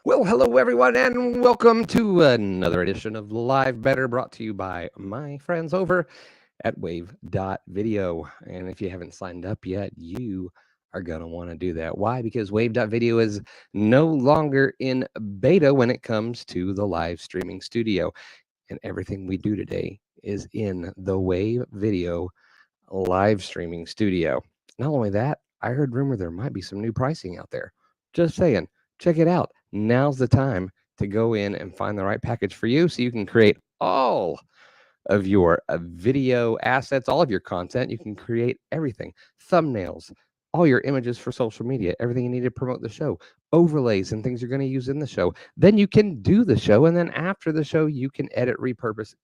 Well, hello everyone, and welcome to another edition of Live Better, brought to you by my friends over at Wave.video. And if you haven't signed up yet, you are going to want to do that. Why? Because Wave.video is no longer in beta when it comes to the live streaming studio. And everything we do today is in the Wave Video live streaming studio. Not only that, I heard rumor there might be some new pricing out there. Just saying, check it out. Now's the time to go in and find the right package for you so you can create all of your video assets, all of your content. You can create everything, thumbnails, all your images for social media, everything you need to promote the show, overlays and things you're going to use in the show. Then you can do the show. And then after the show, you can edit, repurpose,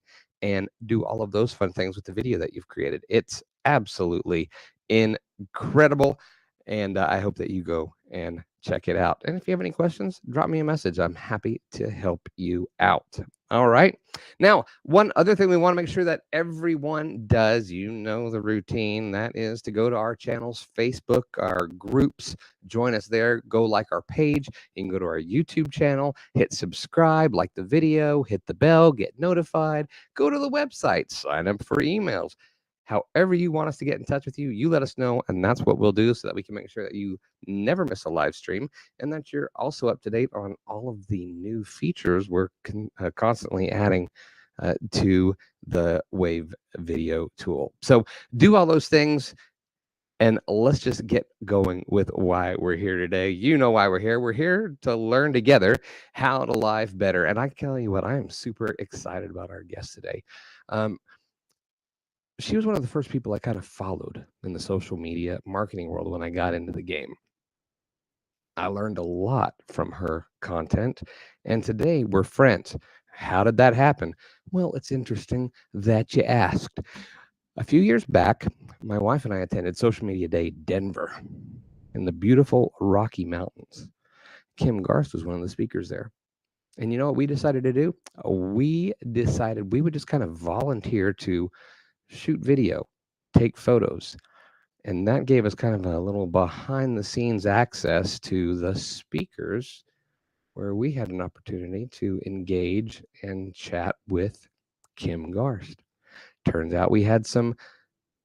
and do all of those fun things with the video that you've created. It's absolutely incredible. And I hope that you go and check it out. And if you have any questions, drop me a message. I'm happy to help you out. All right. Now, one other thing we want to make sure that everyone does, you know the routine, that is to go to our channels, Facebook, our groups, join us there, go like our page. You can go to our YouTube channel, hit subscribe, like the video, hit the bell, get notified, go to the website, sign up for emails. However you want us to get in touch with you, you let us know, and that's what we'll do so that we can make sure that you never miss a live stream and that you're also up to date on all of the new features we're constantly adding to the Wave Video tool. So do all those things, and let's just get going with why we're here today. You know why we're here. We're here to learn together how to live better. And I tell you what, I am super excited about our guest today. She was one of the first people I kind of followed in the social media marketing world when I got into the game. I learned a lot from her content, and today we're friends. How did that happen? Well, it's interesting that you asked. A few years back, my wife and I attended Social Media Day Denver in the beautiful Rocky Mountains. Kim Garst was one of the speakers there. And you know what we decided to do? We decided we would just kind of volunteer to shoot video, take photos. And that gave us kind of a little behind the scenes access to the speakers where we had an opportunity to engage and chat with Kim Garst. Turns out we had some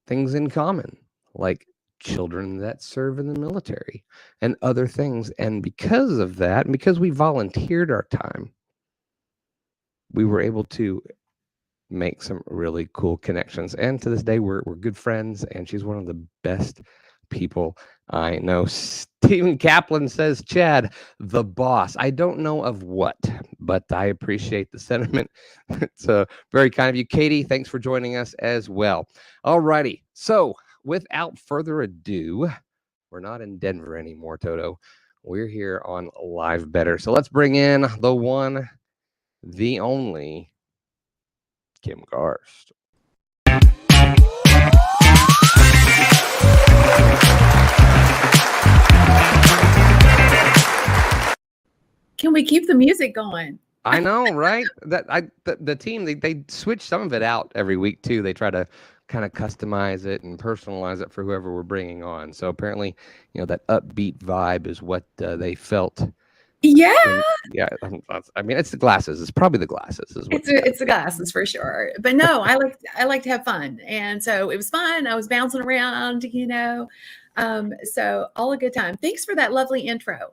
things in common, like children that serve in the military and other things. And because of that, and because we volunteered our time, we were able to make some really cool connections. And to this day, we're good friends, and she's one of the best people I know. Stephen Kaplan says, Chad, the boss. I don't know of what, but I appreciate the sentiment. It's very kind of you. Katie, thanks for joining us as well. All righty. So without further ado, we're not in Denver anymore, Toto. We're here on Live Better. So let's bring in the one, the only, Kim Garst. Can we keep the music going? I know, right? The team they switch some of it out every week too. They try to kind of customize it and personalize it for whoever we're bringing on. So apparently, that upbeat vibe is what they felt. Yeah. Yeah. I mean, it's the glasses. It's probably the glasses. It's the glasses for sure. But no, I like to have fun, and so it was fun. I was bouncing around, so all a good time. Thanks for that lovely intro.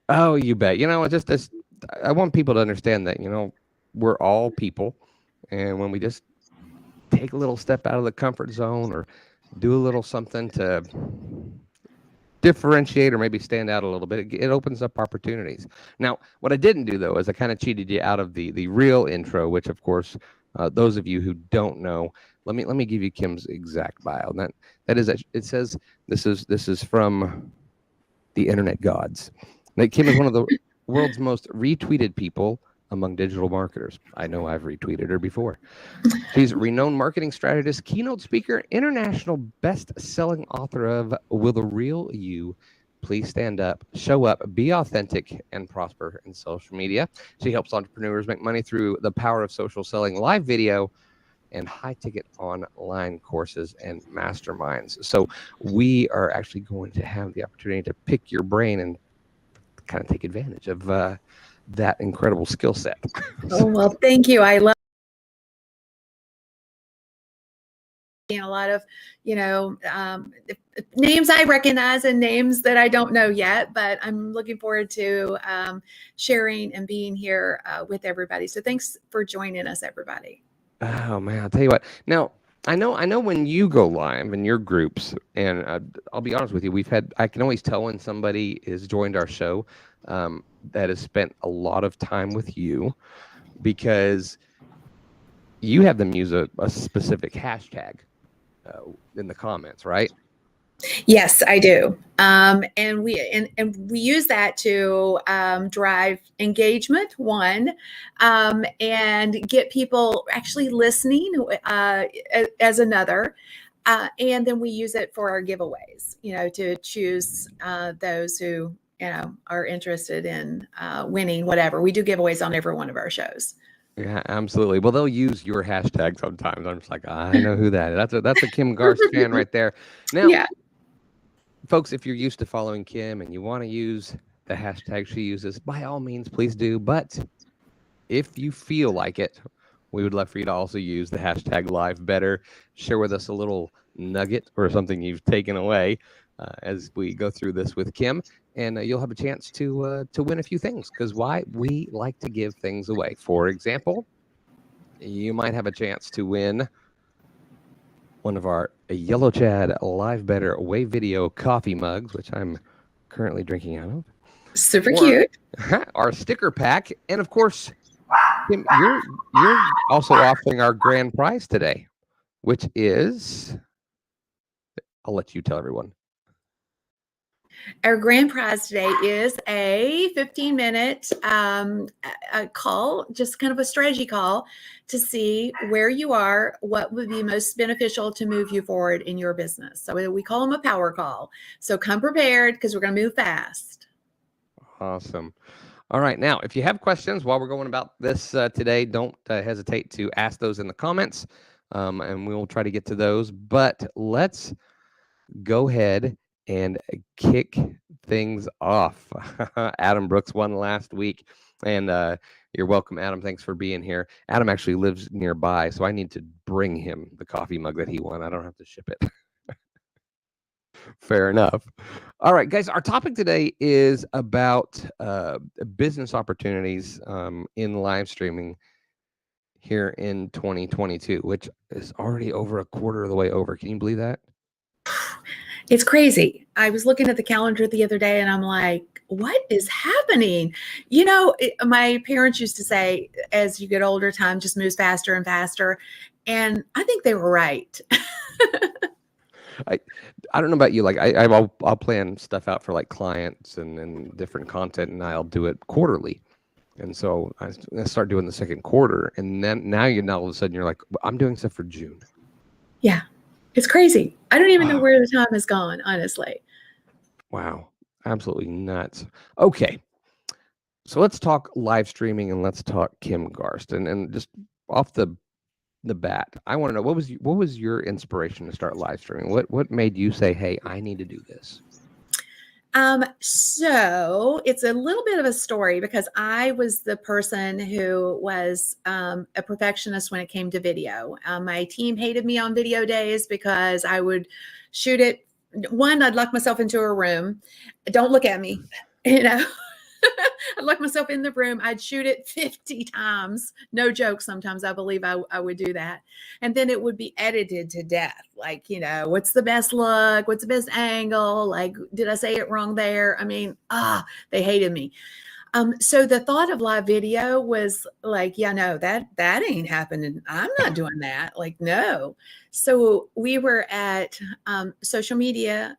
Oh, you bet. I want people to understand that we're all people, and when we just take a little step out of the comfort zone or do a little something to differentiate or maybe stand out a little bit, it opens up opportunities. Now, what I didn't do though is I kind of cheated you out of the real intro, which of course, those of you who don't know, let me give you Kim's exact bio. And that is, it says this is from the internet gods. That Kim is one of the world's most retweeted people among digital marketers. I know I've retweeted her before. She's a renowned marketing strategist, keynote speaker, international best-selling author of Will the Real You Please Stand Up, Show Up, Be Authentic, and Prosper in Social Media. She helps entrepreneurs make money through the power of social selling, live video, and high-ticket online courses and masterminds. So we are actually going to have the opportunity to pick your brain and kind of take advantage of that incredible skill set. Oh, well, thank you. I love a lot of, names I recognize and names that I don't know yet, but I'm looking forward to sharing and being here with everybody. So thanks for joining us, everybody. Oh man, I'll tell you what. Now, I know when you go live in your groups, and I'll be honest with you, I can always tell when somebody has joined our show that has spent a lot of time with you, because you have them use a specific hashtag in the comments, right? Yes, I do. And we use that to drive engagement, one, and get people actually listening as another. And then we use it for our giveaways, to choose those who, are interested in winning whatever. We do giveaways on every one of our shows. Yeah, absolutely. Well, they'll use your hashtag sometimes. I'm just like, I know who that is. That's a Kim Garst fan right there. Now, Yeah. folks, if you're used to following Kim and you want to use the hashtag she uses, by all means, please do. But if you feel like it, we would love for you to also use the hashtag live better. Share with us a little nugget or something you've taken away as we go through this with Kim, and you'll have a chance to win a few things, because why? We like to give things away. For example, you might have a chance to win one of our Yellow Chad Live Better Wave Video coffee mugs, which I'm currently drinking out of. Super cute. Our sticker pack, and of course, Kim, you're also offering our grand prize today, which is, I'll let you tell everyone. Our grand prize today is a 15-minute call, just kind of a strategy call to see where you are, what would be most beneficial to move you forward in your business. So we call them a power call. So come prepared, because we're going to move fast. Awesome. All right. Now, if you have questions while we're going about this today, don't hesitate to ask those in the comments, and we'll try to get to those. But let's go ahead and kick things off. Adam Brooks won last week, and you're welcome, Adam. Thanks for being here. Adam actually lives nearby, so I need to bring him the coffee mug that he won. I don't have to ship it. Fair enough. All right, guys, our topic today is about business opportunities in live streaming here in 2022, which is already over a quarter of the way over. Can you believe that? It's crazy. I was looking at the calendar the other day and I'm like, what is happening? My parents used to say, as you get older, time just moves faster and faster. And I think they were right. I don't know about you. Like I'll plan stuff out for like clients and different content, and I'll do it quarterly. And so I start doing the second quarter, and then now all of a sudden you're like, I'm doing stuff for June. Yeah, it's crazy. I don't even know where the time has gone, honestly. Wow, absolutely nuts. Okay, so let's talk live streaming and let's talk Kim Garst, and just off the bat, I want to know what was your inspiration to start live streaming? What made you say, hey, I need to do this? So it's a little bit of a story, because I was the person who was a perfectionist when it came to video. My team hated me on video days because I would shoot it. One, I'd lock myself into a room. Don't look at me, I'd lock myself in the room. I'd shoot it 50 times. No joke. Sometimes I believe I would do that. And then it would be edited to death. Like, what's the best look? What's the best angle? Like, did I say it wrong there? I mean, they hated me. So the thought of live video was like, yeah, no, that ain't happening. I'm not doing that. Like, no. So we were at social media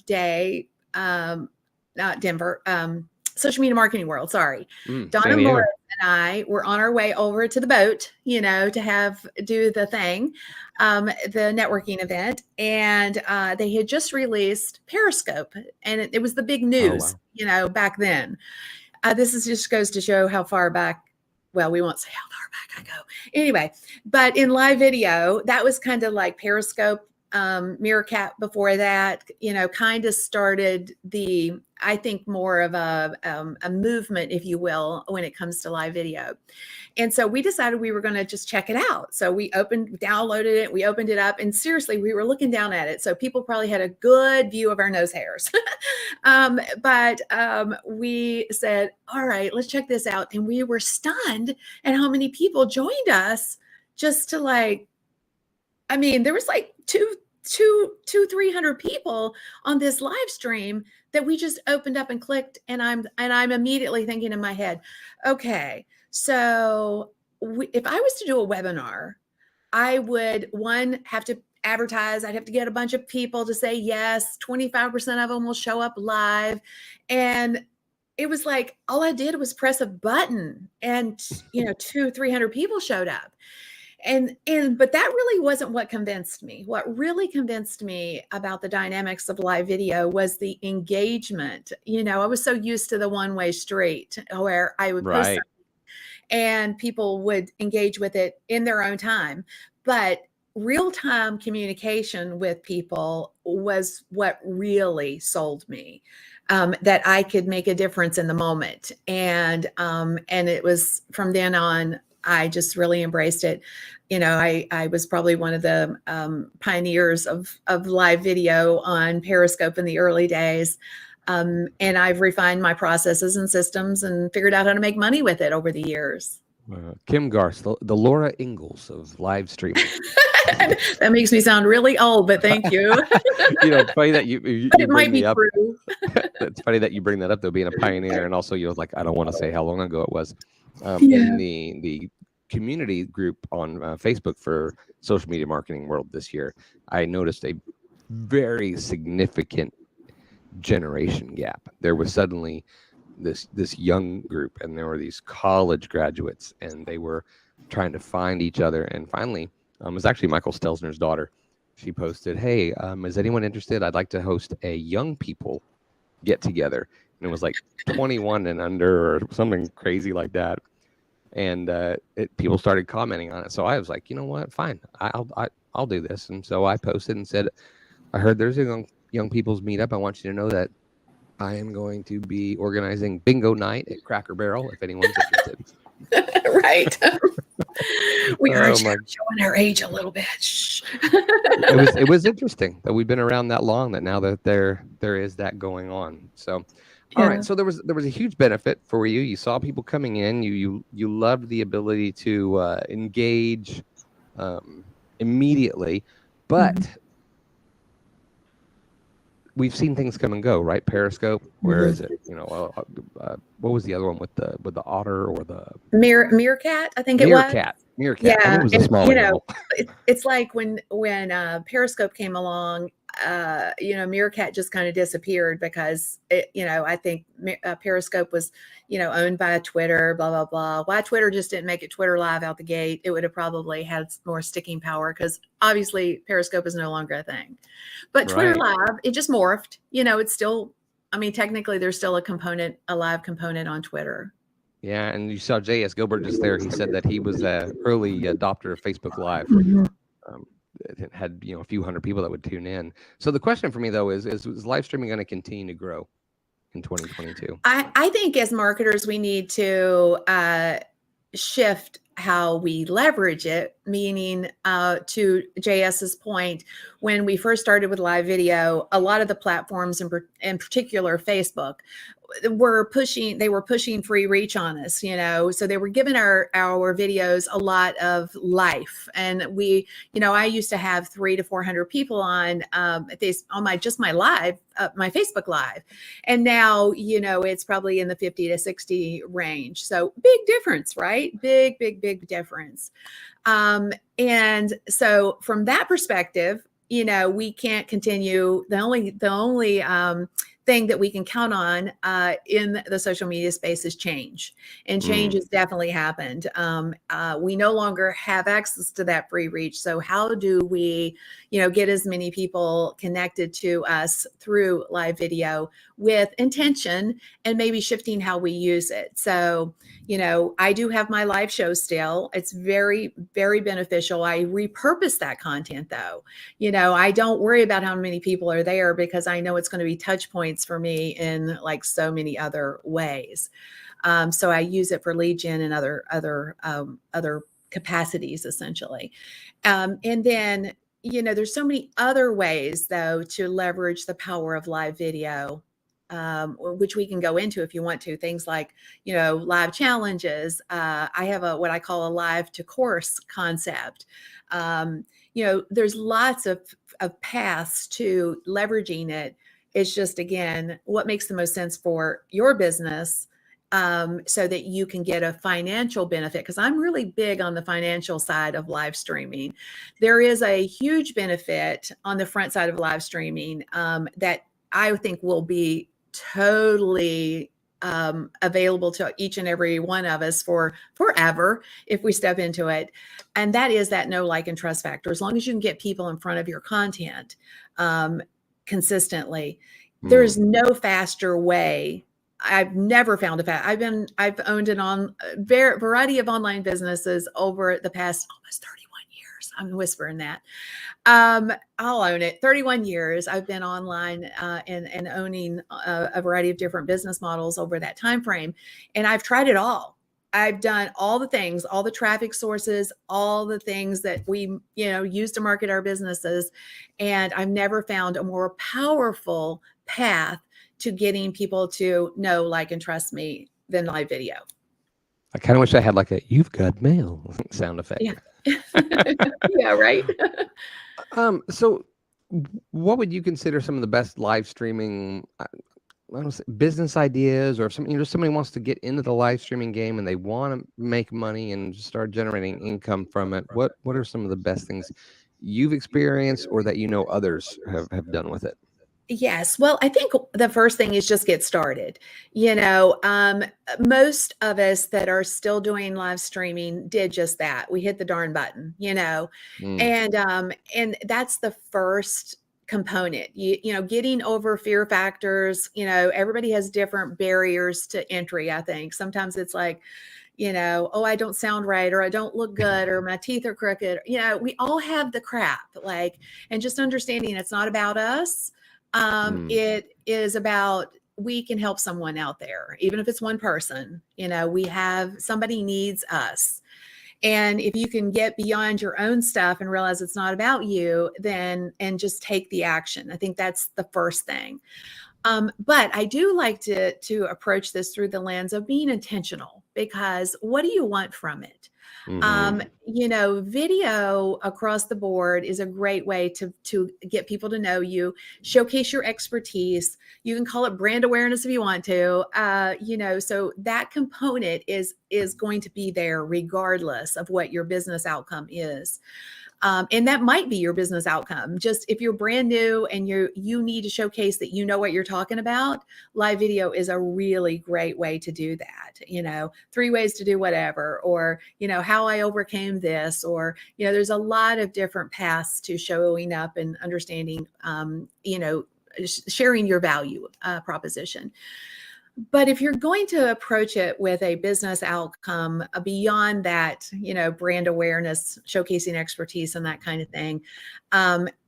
day, not Denver, Social Media Marketing World, sorry. Donna Morris and I were on our way over to the boat, to do the thing, the networking event. And they had just released Periscope, and it was the big news, back then. This just goes to show how far back. Well, we won't say how far back I go. Anyway, but in live video, that was kind of like Periscope. Meerkat before that, kind of started the I think more of a movement, if you will, when it comes to live video. And so we decided we were going to just check it out. So we downloaded it, we opened it up, and seriously, we were looking down at it. So people probably had a good view of our nose hairs. But we said, all right, let's check this out. And we were stunned at how many people joined us just to there was like 300 people on this live stream that we just opened up and clicked. And I'm immediately thinking in my head, okay, so if I was to do a webinar, I would, have to advertise. I'd have to get a bunch of people to say yes. 25% of them will show up live. And it was like, all I did was press a button and, 300 people showed up. But that really wasn't what convinced me. What really convinced me about the dynamics of live video was the engagement. I was so used to the one-way street where I would post something and people would engage with it in their own time. But real-time communication with people was what really sold me, that I could make a difference in the moment. And it was from then on, I just really embraced it. I was probably one of the pioneers of live video on Periscope in the early days. And I've refined my processes and systems and figured out how to make money with it over the years. Kim Garst, the Laura Ingalls of live streaming. That makes me sound really old, but thank you. It's funny that you it might be true. It's funny that you bring that up, though, being a pioneer, and also I don't want to say how long ago it was. In the community group on Facebook for social media marketing world this year, I noticed a very significant generation gap. There was suddenly this young group, and there were these college graduates, and they were trying to find each other. And finally, it was actually Michael Stelzner's daughter. She posted, "Hey, is anyone interested? I'd like to host a young people get together." And it was like 21 and under or something crazy like that. And people started commenting on it. So I was like, you know what? Fine, I'll do this. And so I posted and said, "I heard there's a young people's meetup. I want you to know that I am going to be organizing bingo night at Cracker Barrel if anyone's interested." Right. We are showing our age a little bit. It was interesting that we've been around that long, that now that there is that going on. So all right, so there was a huge benefit for you. You saw people coming in. You loved the ability to engage immediately, but we've seen things come and go, right? Periscope, where is it? What was the other one with the otter or the meerkat? I think it was meerkat. Yeah, I mean, it was a small animal. It's like when Periscope came along. Meerkat just kind of disappeared because I think Periscope was, owned by Twitter, blah, blah, blah. Why Twitter just didn't make it Twitter Live out the gate, it would have probably had more sticking power, because obviously Periscope is no longer a thing. But Twitter Live, it just morphed. It's still, technically there's still a live component on Twitter. Yeah, and you saw J.S. Gilbert just there. He said that he was an early adopter of Facebook Live. It had a few hundred people that would tune in. So the question for me, though, is live streaming going to continue to grow in 2022? I think as marketers, we need to shift how we leverage it, meaning to JS's point, when we first started with live video, a lot of the platforms, in particular Facebook, were pushing free reach on us, so they were giving our videos a lot of life. And I used to have 300 to 400 people on my live, my Facebook Live, and now it's probably in the 50 to 60 range. So big difference, right? Big difference. And so from that perspective, we can't continue. The only thing that we can count on in the social media space is change, and change has definitely happened. We no longer have access to that free reach. So how do we, get as many people connected to us through live video with intention, and maybe shifting how we use it? So, I do have my live show still. It's very, very beneficial. I repurpose that content though. I don't worry about how many people are there, because I know it's going to be touch points points for me in like so many other ways. So I use it for lead gen and other capacities essentially. And then, there's so many other ways though to leverage the power of live video, which we can go into if you want to. Things like, live challenges. I have what I call a live to course concept. There's lots of paths to leveraging it. It's just, again, what makes the most sense for your business, so that you can get a financial benefit. Because I'm really big on the financial side of live streaming. There is a huge benefit on the front side of live streaming, that I think will be totally available to each and every one of us for forever if we step into it. And that is that know, like, and trust factor. As long as you can get people in front of your content consistently, there's no faster way. I've never found I've owned variety of online businesses over the past almost 31 years. I'm whispering that. I'll own it. 31 years I've been online and owning a variety of different business models over that time frame. And I've tried it all. I've done all the things, all the traffic sources, all the things that we, use to market our businesses. And I've never found a more powerful path to getting people to know, like, and trust me than live video. I kind of wish I had like a "you've got mail" sound effect. Yeah. Yeah, right. So what would you consider some of the best live streaming, I don't say business ideas, or if somebody wants to get into the live streaming game and they want to make money and start generating income from it? What are some of the best things you've experienced or that others have done with it? Yes. Well, I think the first thing is just get started. Most of us that are still doing live streaming did just that. We hit the darn button, and that's the first component. Getting over fear factors. Everybody has different barriers to entry. I think sometimes it's like, oh, I don't sound right, or I don't look good, or my teeth are crooked. We all have the crap, and just understanding it's not about us. It is about, we can help someone out there, even if it's one person. Somebody needs us. And if you can get beyond your own stuff and realize it's not about you, and just take the action. I think that's the first thing. But I do like to approach this through the lens of being intentional, because what do you want from it? Video across the board is a great way to get people to know you, showcase your expertise. You can call it brand awareness if you want to, so that component is going to be there regardless of what your business outcome is. And that might be your business outcome. Just if you're brand new and you need to showcase that you know what you're talking about, live video is a really great way to do that. 3 ways to do whatever, or, how I overcame this, or, there's a lot of different paths to showing up and understanding, sharing your value proposition. But if you're going to approach it with a business outcome beyond that, brand awareness, showcasing expertise and that kind of thing,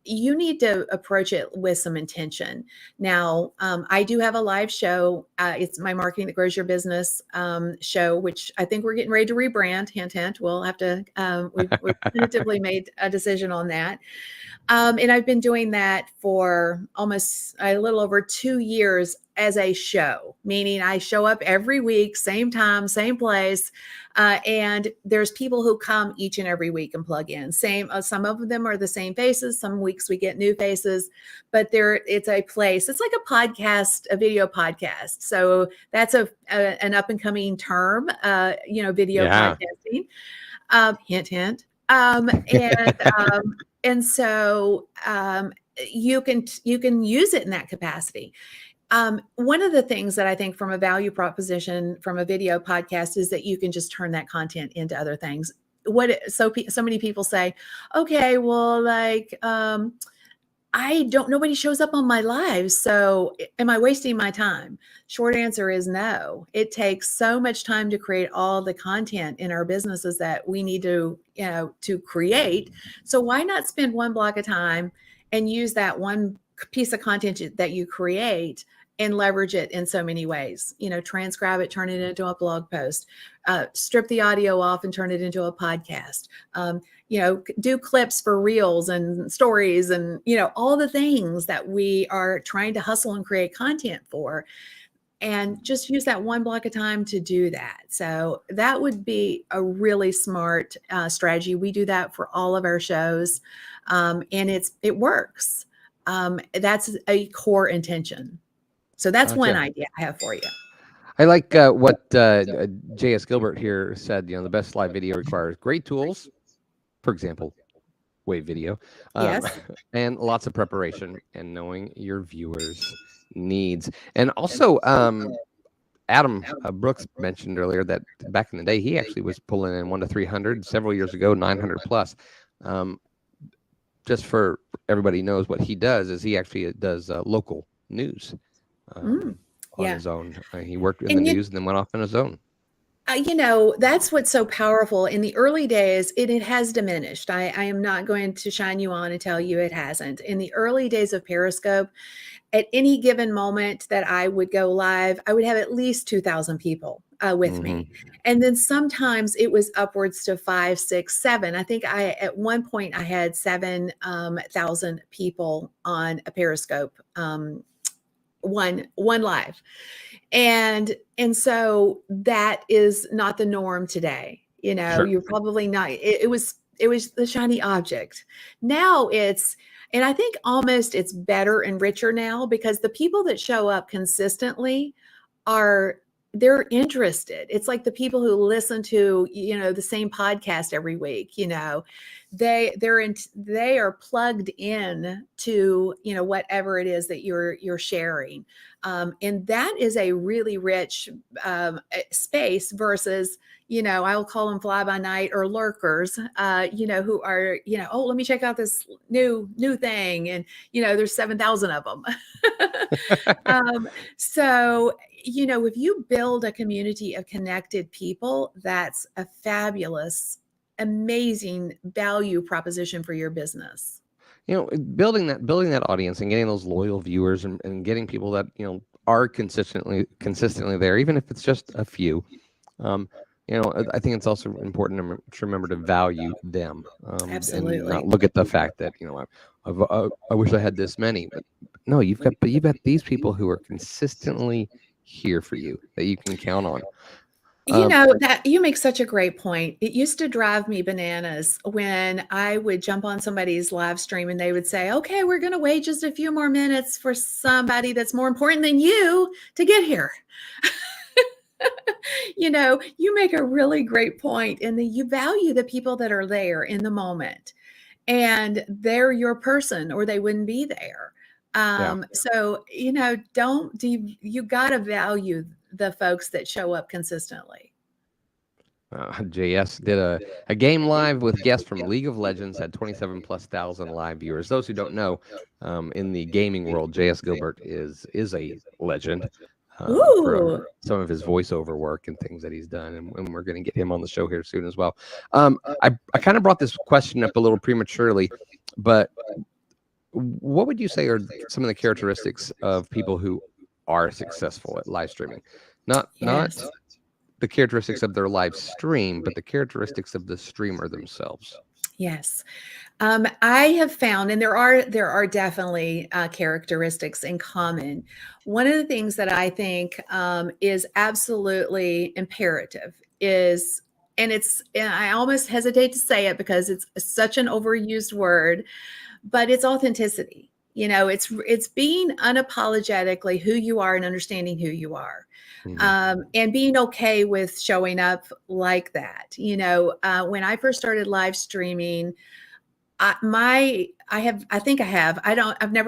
you need to approach it with some intention. Now, I do have a live show. It's my Marketing That Grows Your Business show, which I think we're getting ready to rebrand. Hint, hint. We'll have to, we've tentatively made a decision on that. And I've been doing that for almost a little over 2 years as a show, meaning I show up every week, same time, same place. And there's people who come each and every week and plug in. Some of them are the same faces. Some weeks we get new faces, but it's a place. It's like a podcast, a video podcast. So that's an up and coming term, video podcasting. Hint, hint. And so you can use it in that capacity. One of the things that I think from a value proposition from a video podcast is that you can just turn that content into other things. So many people say, okay, well, nobody shows up on my lives. So am I wasting my time? Short answer is no. It takes so much time to create all the content in our businesses that we need to create. So why not spend one block of time and use that one piece of content that you create and leverage it in so many ways. Transcribe it, turn it into a blog post, strip the audio off and turn it into a podcast. Do clips for reels and stories and, all the things that we are trying to hustle and create content for. And just use that one block of time to do that. So that would be a really smart strategy. We do that for all of our shows, and it works. That's a core intention. So that's one idea I have for you. I like what J.S. Gilbert here said. The best live video requires great tools, for example, Wave Video, Yes. and lots of preparation and knowing your viewers' needs. And also, Adam Brooks mentioned earlier that back in the day, he actually was pulling in 1 to 300 several years ago, 900 plus. Just for everybody knows what he does is he actually does local news on his own. He worked in the news and then went off on his own. That's what's so powerful. In the early days, it has diminished. I am not going to shine you on and tell you it hasn't. In the early days of Periscope, at any given moment that I would go live, I would have at least 2,000 people with me. And then sometimes it was upwards to 5, 6, 7. I think at one point I had 7,000 people on a Periscope, one live. And so that is not the norm today. Sure. You're probably not, it was the shiny object. Now and I think almost it's better and richer now because the people that show up consistently they're interested. It's like the people who listen to, the same podcast every week, they are plugged in to, whatever it is that you're sharing. And that is a really rich space versus, I'll call them fly by night or lurkers, who are, oh, let me check out this new thing. And, there's 7,000 of them. So, if you build a community of connected people, that's a fabulous, amazing value proposition for your business. Building that audience and getting those loyal viewers and getting people that, are consistently there, even if it's just a few. I think it's also important to remember to value them. Absolutely. And not look at the fact that, I wish I had this many, but no, you've got these people who are consistently here for you that you can count on. That you make such a great point. It used to drive me bananas when I would jump on somebody's live stream and they would say, okay, we're going to wait just a few more minutes for somebody that's more important than you to get here. You make a really great point in that you value the people that are there in the moment and they're your person or they wouldn't be there. So, you got to value the folks that show up consistently. JS did a game live with guests from League of Legends, had 27,000+ live viewers. Those who don't know, in the gaming world, JS Gilbert is a legend for some of his voiceover work and things that he's done, and we're going to get him on the show here soon as well. I kind of brought this question up a little prematurely, but what would you say are some of the characteristics of people who are successful at live streaming? Not the characteristics of their live stream, but the characteristics of the streamer themselves. Yes. I have found, and there are definitely characteristics in common. One of the things that I think is absolutely imperative is, and I almost hesitate to say it because it's such an overused word, but it's authenticity. It's being unapologetically who you are and understanding who you are. And being okay with showing up like that. When I first started live streaming, I've never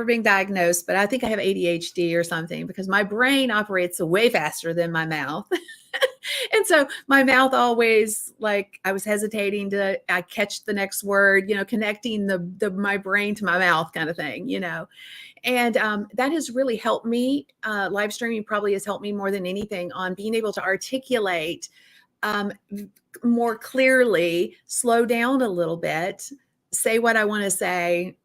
been diagnosed, but I think I have ADHD or something because my brain operates way faster than my mouth. And so my mouth always, like, I was hesitating I catch the next word, connecting my brain to my mouth kind of thing, And that has really helped me. Live streaming probably has helped me more than anything on being able to articulate more clearly, slow down a little bit, say what I want to say,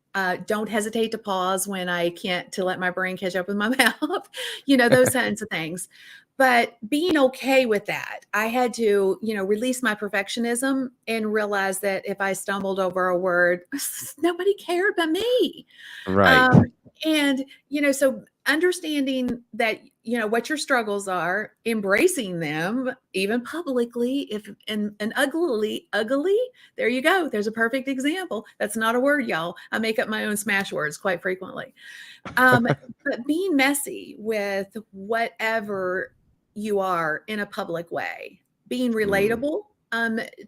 Don't hesitate to pause when I can't, to let my brain catch up with my mouth, those kinds of things. But being okay with that, I had to, release my perfectionism and realize that if I stumbled over a word, nobody cared but me. Right. Um, and, so understanding that, what your struggles are, embracing them, even publicly, if and ugly, there you go. There's a perfect example. That's not a word, y'all. I make up my own smash words quite frequently. But being messy with whatever you are in a public way, being relatable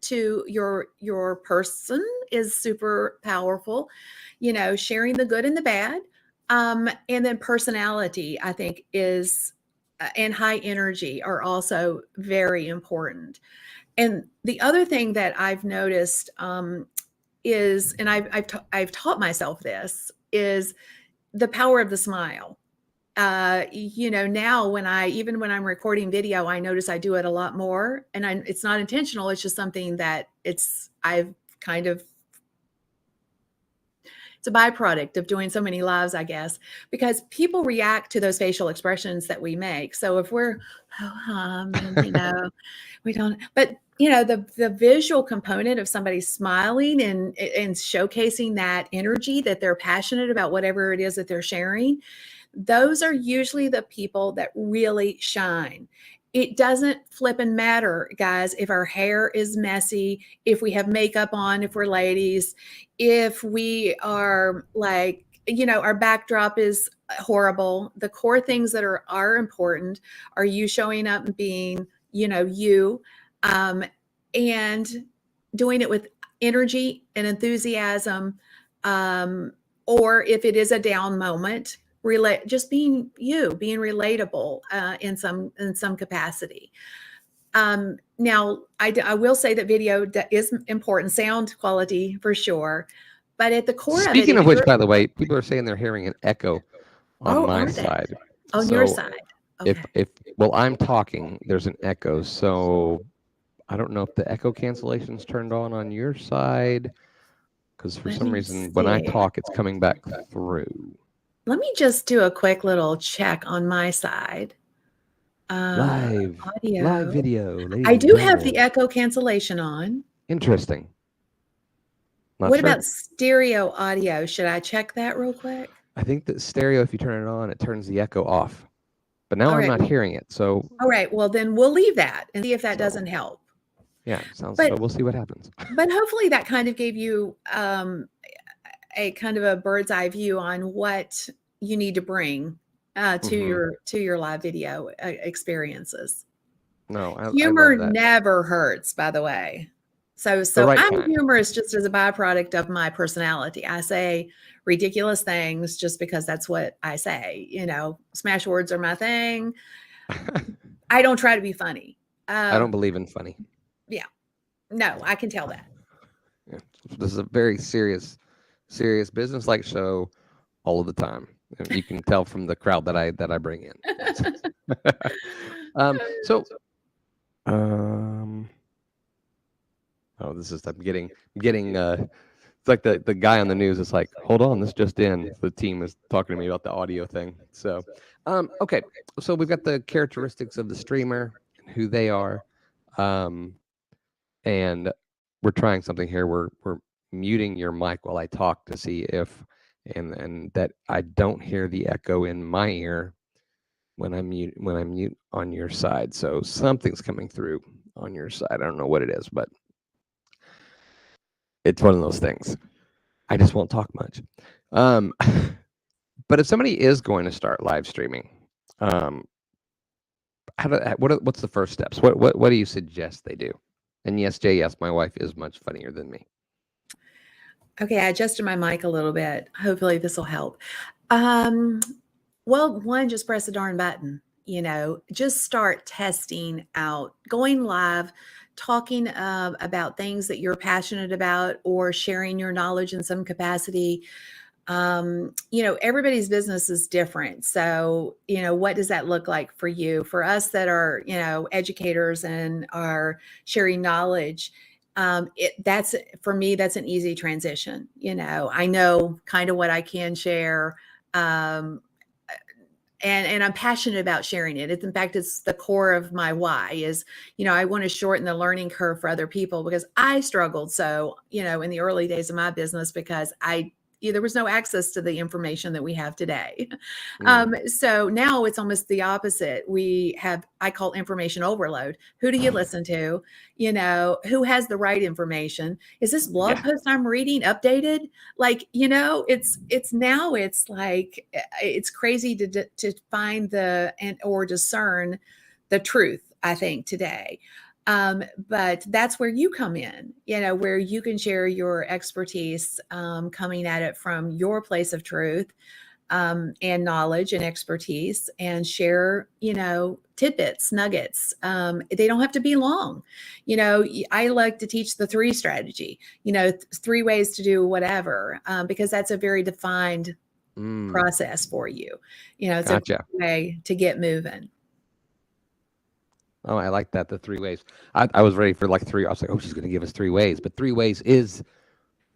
to your person is super powerful. Sharing the good and the bad, and then personality, I think, is and high energy are also very important. And the other thing that I've noticed is, and I've taught myself this, is the power of the smile. Now when I'm recording video, I notice I do it a lot more, and it's not intentional. It's just something that I've kind of, it's a byproduct of doing so many lives, I guess, because people react to those facial expressions that we make. So if we're, and, we don't, but the visual component of somebody smiling and showcasing that energy that they're passionate about, whatever it is that they're sharing, those are usually the people that really shine. It doesn't flip and matter, guys, if our hair is messy, if we have makeup on, if we're ladies, if we are like, our backdrop is horrible. The core things that are important are you showing up and being, you, and doing it with energy and enthusiasm. Or if it is a down moment, just being you, being relatable in some capacity. Now, I will say that video is important, sound quality for sure, but at the core of it, Speaking of which, by the way, people are saying they're hearing an echo on my are they? side. On your side. Okay. If well, I'm talking, there's an echo. So I don't know if the echo cancellation's turned on your side, because for some reason when I talk, it's coming back through. Let me just do a quick little check on my side. Live video. I do have the echo cancellation on. Interesting. What about stereo audio? Should I check that real quick? I think that stereo, if you turn it on, it turns the echo off. But now I'm not hearing it. So all right, well then we'll leave that and see if that doesn't help. Yeah, so we'll see what happens. But hopefully that kind of gave you a kind of a bird's eye view on what you need to bring to your live video experiences. No, humor I love that. never hurts, by the way. So I'm humorous just as a byproduct of my personality. I say ridiculous things just because that's what I say. Smash words are my thing. I don't try to be funny. I don't believe in funny. Yeah. No, I can tell that. Yeah. This is a very serious business-like show all of the time. You can tell from the crowd that I bring in. This is, I'm getting it's like the guy on the news is like, hold on, this just in. The team is talking to me about the audio thing. So okay, so we've got the characteristics of the streamer, who they are, and we're trying something here. We're muting your mic while I talk to see if and that I don't hear the echo in my ear when I mute on your side. So something's coming through on your side. I don't know what it is, but it's one of those things. I just won't talk much. But if somebody is going to start live streaming, what's the first steps? What do you suggest they do? And yes, Jay, yes, my wife is much funnier than me. Okay, I adjusted my mic a little bit. Hopefully this will help. Well, one, just press the darn button. Just start testing out, going live, talking about things that you're passionate about, or sharing your knowledge in some capacity. Everybody's business is different. So, what does that look like for you? For us that are, educators and are sharing knowledge, That's for me, that's an easy transition. I know kind of what I can share. Um, and I'm passionate about sharing it. In fact, it's the core of my why is, I want to shorten the learning curve for other people because I struggled. So, in the early days of my business, because there was no access to the information that we have today. So now it's almost the opposite. I call information overload. Who do you listen to? Who has the right information? Is this blog post I'm reading updated? Like, it's like, it's crazy to find or discern the truth, I think, today. But that's where you come in, where you can share your expertise, coming at it from your place of truth, and knowledge and expertise, and share, tidbits, nuggets. They don't have to be long. I like to teach the 3 strategy, 3 ways to do whatever, because that's a very defined process for you. It's Gotcha. a way to get moving. Oh, I like that. The 3 ways. I was ready for like 3. I was like, oh, she's going to give us 3 ways, but 3 ways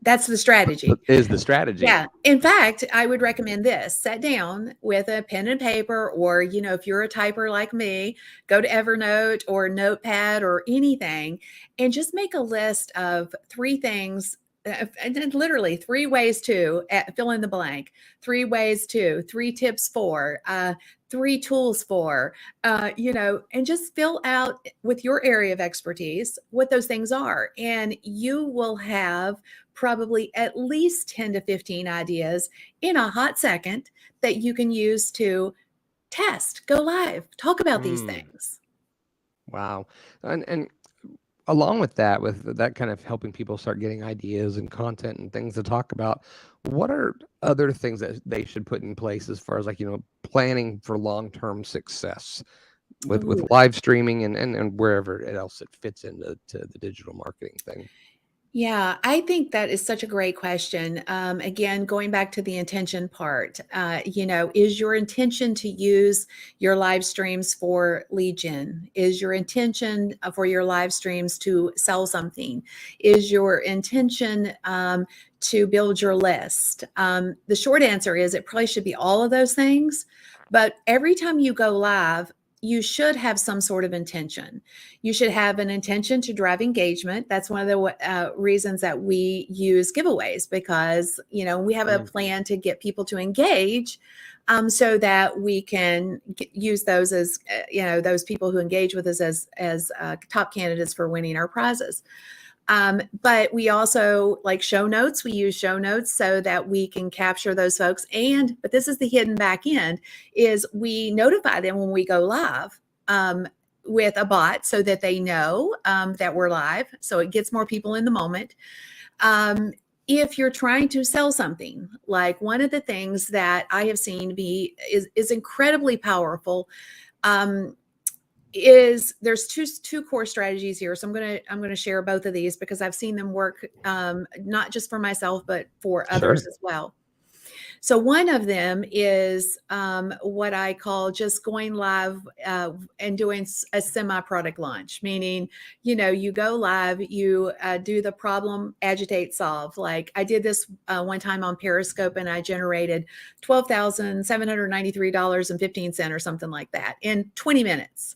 That's the strategy. is the strategy. Yeah. In fact, I would recommend this. Sit down with a pen and paper, or, if you're a typer like me, go to Evernote or Notepad or anything, and just make a list of 3 things. And then literally 3 ways to fill in the blank, 3 ways to, 3 tips for, 3 tools for, and just fill out with your area of expertise what those things are. And you will have probably at least 10 to 15 ideas in a hot second that you can use to test, go live, talk about these things. Wow. And along with that kind of helping people start getting ideas and content and things to talk about, what are other things that they should put in place as far as like, planning for long-term success with live streaming and wherever else it fits into the digital marketing thing? Yeah, I think that is such a great question. Again, going back to the intention part, is your intention to use your live streams for lead gen? Is your intention for your live streams to sell something? Is your intention to build your list? The short answer is it probably should be all of those things. But every time you go live, you should have some sort of intention. You should have an intention to drive engagement. That's one of the reasons that we use giveaways, because, we have a plan to get people to engage, so that we can use those as, those people who engage with us as top candidates for winning our prizes. But we also like show notes. We use show notes so that we can capture those folks. But this is the hidden back end, is we notify them when we go live with a bot so that they know that we're live. So it gets more people in the moment. If you're trying to sell something, like one of the things that I have seen is incredibly powerful, is there's two core strategies here. So I'm gonna share both of these because I've seen them work, not just for myself, but for others as well. So one of them is what I call just going live and doing a semi-product launch, meaning, you go live, you do the problem, agitate, solve. Like I did this one time on Periscope, and I generated $12,793.15 or something like that in 20 minutes.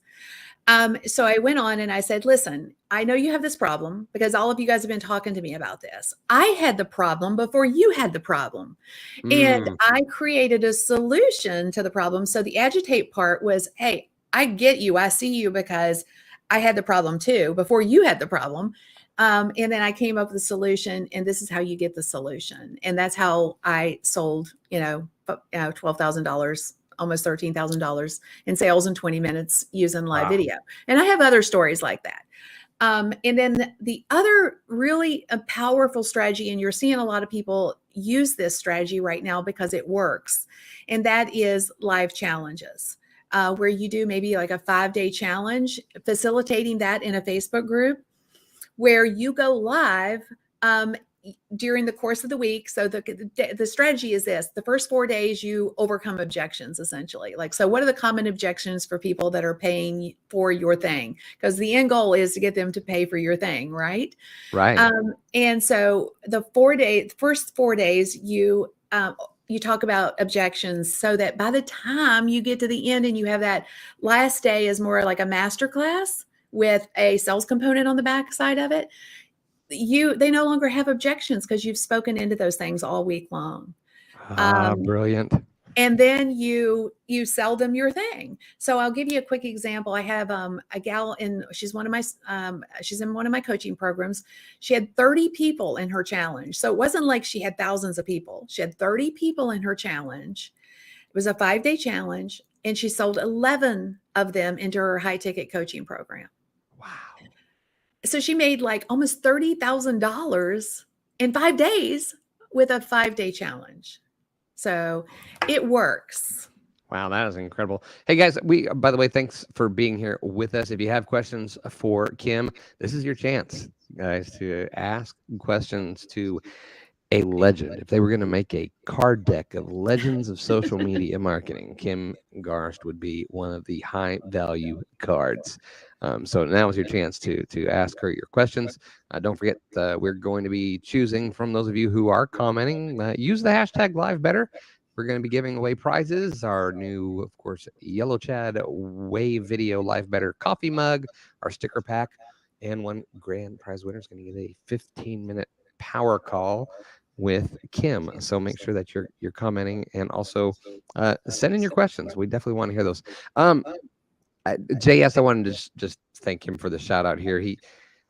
So I went on and I said, listen, I know you have this problem because all of you guys have been talking to me about this. I had the problem before you had the problem. And I created a solution to the problem. So the agitate part was, hey, I get you. I see you because I had the problem too before you had the problem. And then I came up with a solution, and this is how you get the solution. And that's how I sold, $12,000, almost $13,000 in sales in 20 minutes using live video. And I have other stories like that. And then the other really powerful strategy, and you're seeing a lot of people use this strategy right now because it works, and that is live challenges, where you do maybe like a 5-day challenge, facilitating that in a Facebook group where you go live. during the course of the week. So the strategy is this: the first 4 days you overcome objections, essentially. Like, so what are the common objections for people that are paying for your thing? Because the end goal is to get them to pay for your thing, right? Right. And so the first 4 days, you talk about objections, so that by the time you get to the end and you have that last day is more like a master class with a sales component on the back side of it, they no longer have objections because you've spoken into those things all week long. Brilliant. And then you sell them your thing. So I'll give you a quick example. I have a gal she's in one of my coaching programs. She had 30 people in her challenge. So it wasn't like she had thousands of people. She had 30 people in her challenge. It was a 5-day challenge, and she sold 11 of them into her high ticket coaching program. Wow. So she made like almost $30,000 in 5 days with a 5-day challenge. So it works. Wow, that is incredible. Hey guys, by the way, thanks for being here with us. If you have questions for Kim, this is your chance, guys, to ask questions to a legend. If they were going to make a card deck of legends of social media marketing, Kim Garst would be one of the high value cards. So now is your chance to ask her your questions. Don't forget, we're going to be choosing from those of you who are commenting. Use the hashtag #LiveBetter. We're going to be giving away prizes. Our new, of course, Yellow Chad Wave Video Live Better coffee mug, our sticker pack, and one grand prize winner is going to get a 15-minute power call with Kim. So make sure that you're commenting, and also send in your questions. We definitely want to hear those. JS, I wanted to just thank him for the shout out here. He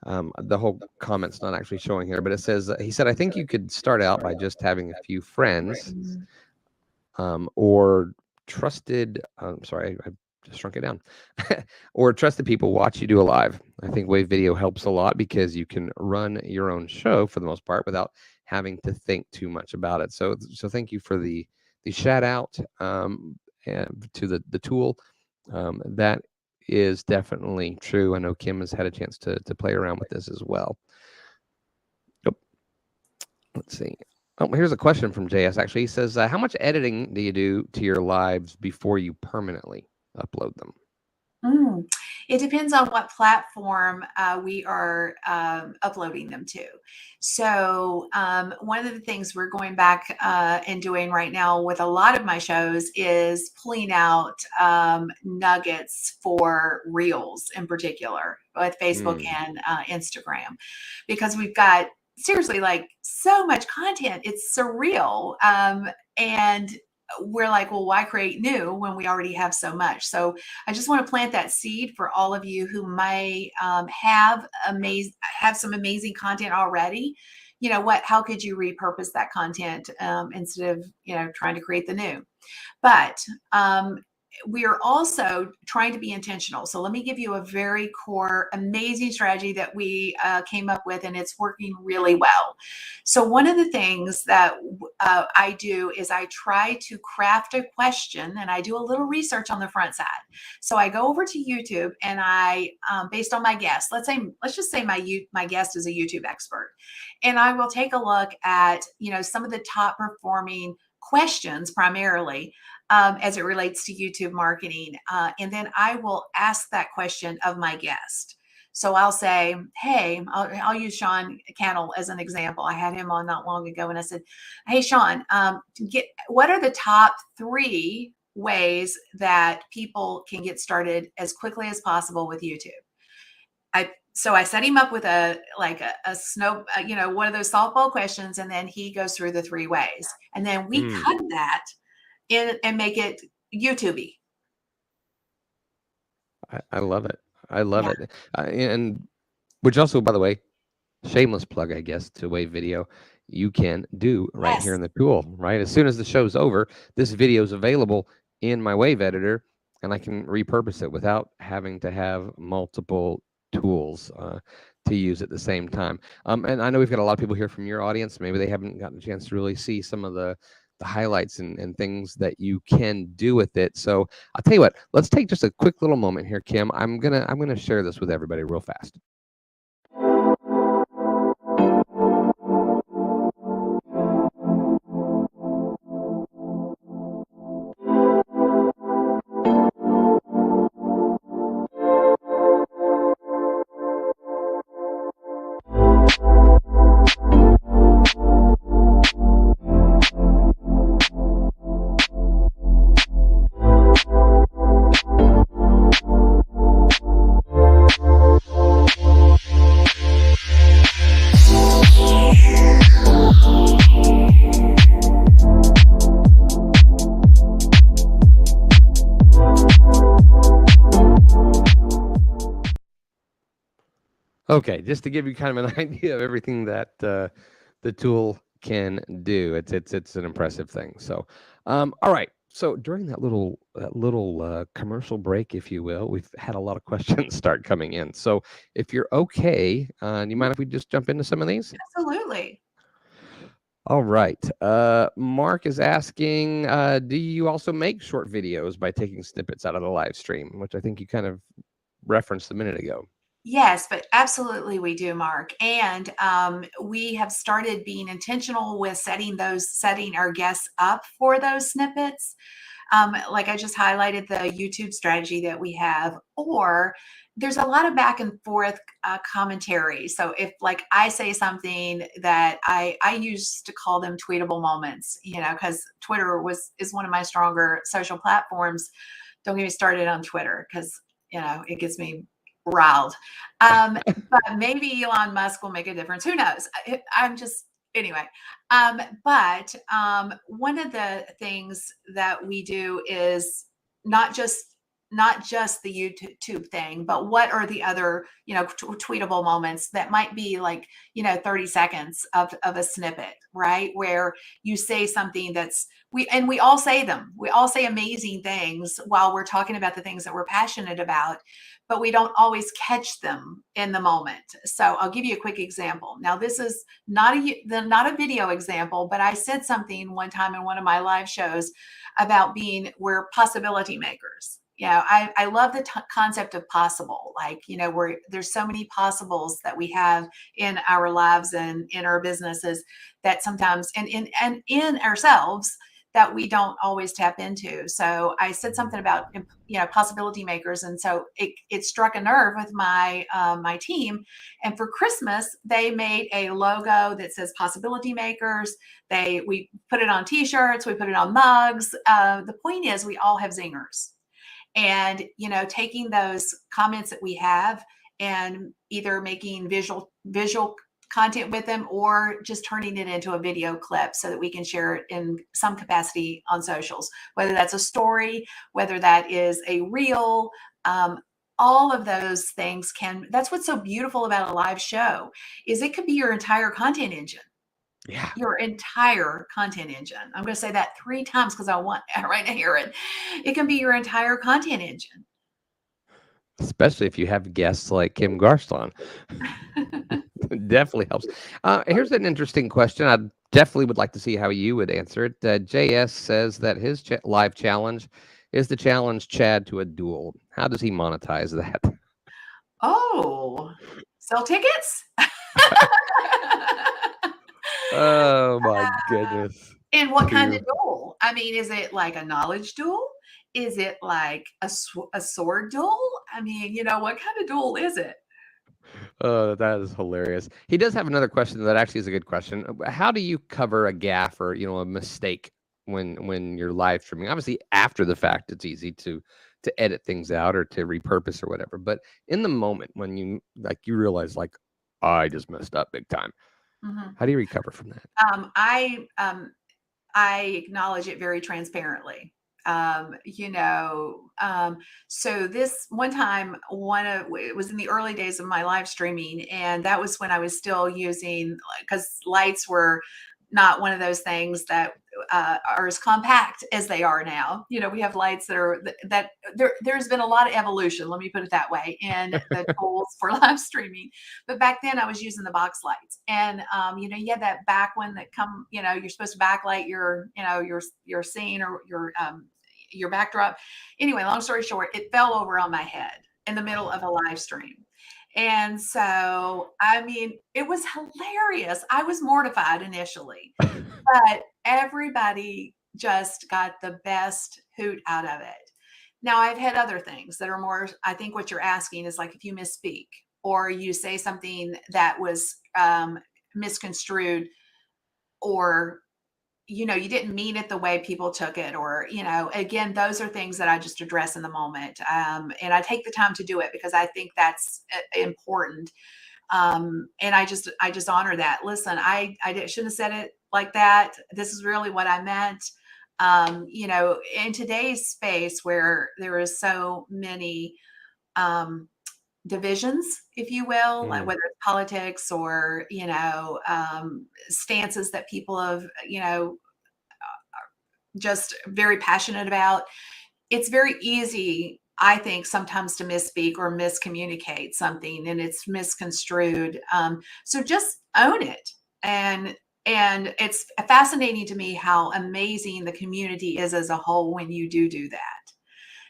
the whole comment's not actually showing here, but it says, he said, I think you could start out by just having a few friends or trusted, sorry, I just shrunk it down, or trusted people watch you do a live. I think Wave Video helps a lot because you can run your own show for the most part without having to think too much about it. So thank you for the shout out to the tool. That is definitely true. I know Kim has had a chance to play around with this as well. Let's see. Oh, here's a question from JS. Actually, he says, how much editing do you do to your lives before you permanently upload them? It depends on what platform we are uploading them to. So one of the things we're going back and doing right now with a lot of my shows is pulling out nuggets for Reels in particular, with Facebook and Instagram, because we've got seriously like so much content. It's surreal. And we're like, well, why create new when we already have so much? So I just want to plant that seed for all of you who may have some amazing content already. You know what? How could you repurpose that content instead of trying to create the new? But we are also trying to be intentional. So let me give you a very core, amazing strategy that we came up with, and it's working really well. So one of the things that I do is I try to craft a question, and I do a little research on the front side. So I go over to YouTube, and I, based on my guest, let's just say my guest is a YouTube expert, and I will take a look at some of the top performing questions primarily as it relates to YouTube marketing. And then I will ask that question of my guest. So I'll say, hey, I'll use Sean Cannell as an example. I had him on not long ago, and I said, hey, Sean, what are the top 3 ways that people can get started as quickly as possible with YouTube? So I set him up with a one of those softball questions, and then he goes through the 3 ways. And then we cut that in and make it YouTube-y. I love it. I love it. And which also, by the way, shameless plug, I guess, to Wave Video, you can do right here in the tool, right? As soon as the show's over, this video is available in my Wave editor, and I can repurpose it without having to have multiple tools to use at the same time. And I know we've got a lot of people here from your audience. Maybe they haven't gotten a chance to really see some of the highlights and things that you can do with it. So I'll tell you what, let's take just a quick little moment here, Kim. I'm gonna share this with everybody real fast. Okay, just to give you kind of an idea of everything that the tool can do. It's an impressive thing. So, all right. So during that little commercial break, if you will, we've had a lot of questions start coming in. So if you're okay, do you mind if we just jump into some of these? Absolutely. All right. Mark is asking, do you also make short videos by taking snippets out of the live stream, which I think you kind of referenced a minute ago. Yes, but absolutely we do, Mark. And we have started being intentional with setting our guests up for those snippets. Like I just highlighted the YouTube strategy that we have, or there's a lot of back and forth commentary. So if like I say something that I used to call them tweetable moments, because Twitter is one of my stronger social platforms. Don't get me started on Twitter because it gets me riled. But maybe Elon Musk will make a difference. Who knows? I'm just anyway. But one of the things that we do is not just not just the YouTube thing, but what are the other, tweetable moments that might be like, 30 seconds of a snippet, right? Where you say something we all say them. We all say amazing things while we're talking about the things that we're passionate about, but we don't always catch them in the moment. So I'll give you a quick example. Now, this is not a video example, but I said something one time in one of my live shows about we're possibility makers. I love the concept of possible, like, where there's so many possibles that we have in our lives and in our businesses that sometimes and in ourselves that we don't always tap into. So I said something about possibility makers, and so it struck a nerve with my team. And for Christmas, they made a logo that says possibility makers. We put it on T-shirts, we put it on mugs. The point is, we all have zingers, and taking those comments that we have and either making visual content with them or just turning it into a video clip so that we can share it in some capacity on socials, whether that's a story, whether that is a reel. All of those things that's what's so beautiful about a live show, is it could be your entire content engine. Yeah. Your entire content engine. I'm going to say that 3 times because I want everyone to hear it. It can be your entire content engine. Especially if you have guests like Kim Garst on. It definitely helps. Here's an interesting question. I definitely would like to see how you would answer it. JS says that his live challenge is to challenge Chad to a duel. How does he monetize that? Oh, sell tickets? Oh my goodness. And what kind of Two. duel? I mean, is it like a knowledge duel? Is it like a sword duel? I mean, what kind of duel is it? Oh, that is hilarious. He does have another question that actually is a good question. How do you cover a gaffe or a mistake when you're live streaming? Obviously, after the fact, it's easy to edit things out or to repurpose or whatever. But in the moment when you realize like I just messed up big time, Mhm. how do you recover from that? Um, I um, I acknowledge it very transparently. So this one time, it was in the early days of my live streaming, and that was when I was still using, because lights were not one of those things that are as compact as they are now. We have lights that there's been a lot of evolution, let me put it that way, in the tools for live streaming. But back then I was using the box lights, and you had that back one that you're supposed to backlight your scene or your backdrop. Anyway, long story short, it fell over on my head in the middle of a live stream. And so, I mean, it was hilarious. I was mortified initially, but everybody just got the best hoot out of it. Now, I've had other things that are more, I think what you're asking is like if you misspeak or you say something that was misconstrued, or you didn't mean it the way people took it, or again, those are things that I just address in the moment, and I take the time to do it because I think that's important. And I just honor that. Listen, shouldn't have said it like that. This is really what I meant. In today's space where there is so many um divisions, if you will, like Mm. whether it's politics or, stances that people have, just very passionate about. It's very easy, I think, sometimes to misspeak or miscommunicate something and it's misconstrued. So just own it. And it's fascinating to me how amazing the community is as a whole when you do that.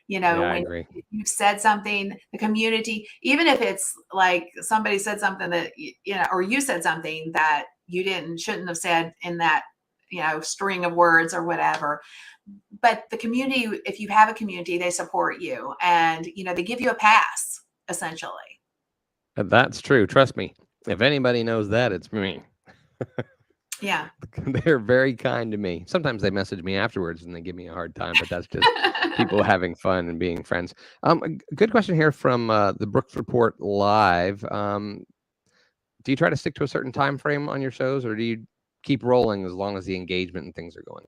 Yeah, I When agree. you've said something, the community, even if it's like somebody said something that, or you said something that you shouldn't have said in that, string of words or whatever. But the community, if you have a community, they support you and, they give you a pass, essentially. That's true. Trust me. If anybody knows that, it's me. Yeah. They're very kind to me. Sometimes they message me afterwards and they give me a hard time, but that's just people having fun and being friends. Good question here from the Brooks Report Live. Do you try to stick to a certain time frame on your shows, or do you keep rolling as long as the engagement and things are going?